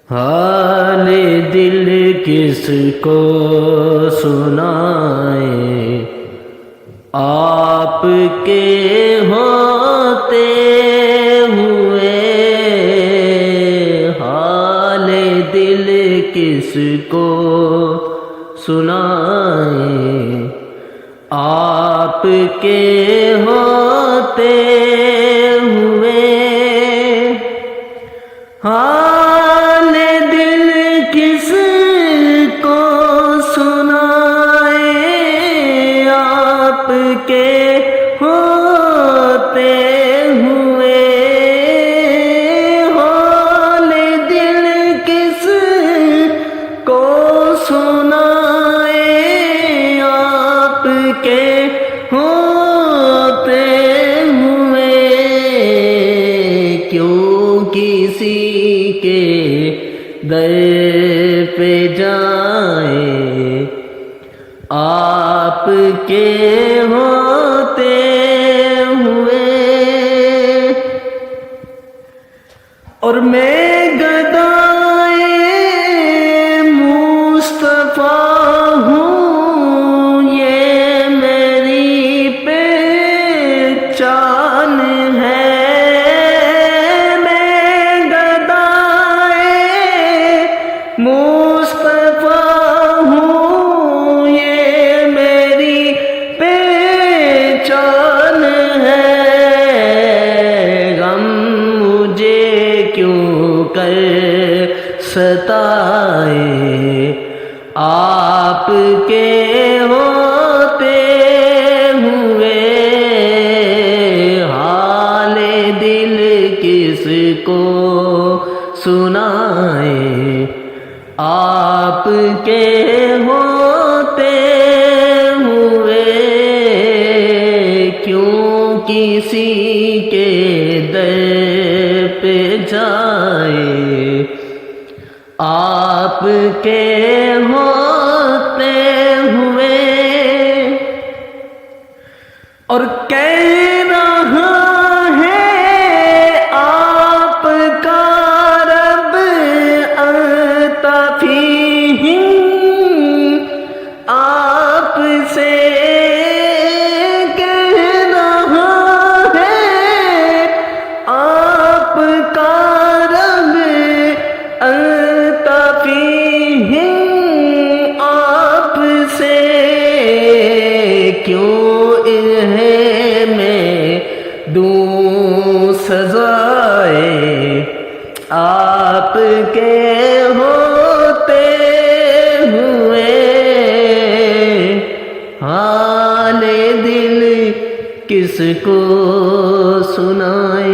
حال دل کس کو سنائیں، آپ کے ہوتے ہوئے حال دل کس کو سنائیں، آپ کے ہوتے ہوئے حال دل کس کو سنائیں، آپ کے ہوتے ہوئے حال دل کس کو سنائیں، آپ کے ہوتے ہوئے کیوں کسی کے در پہ جائیں، آپ کے ہوتے ہوئے اور میں گدائے مصطفیٰ ہوں، یہ میری پہچان ہے، میں گدائے مصطفیٰ ہوں، یہ میری پہچان ہے، غم مجھے کیوں کر ستائے، آپ کے ہوتے ہوئے حال دل کس کو سنائیں، آپ کے ہوتے ہوئے کیوں کسی کے در پہ جائیں، آپ کے ہوتے ہوئے اور کہہ رہا ہے آپ کا رب انت فیہم، آپ سے کہہ رہا ہے آپ کا رب انت فیہم، آپ سے کیوں انہیں میں دوں سزائے، آپ کے ہوتے ہوئے حال دل کس کو سنائیں۔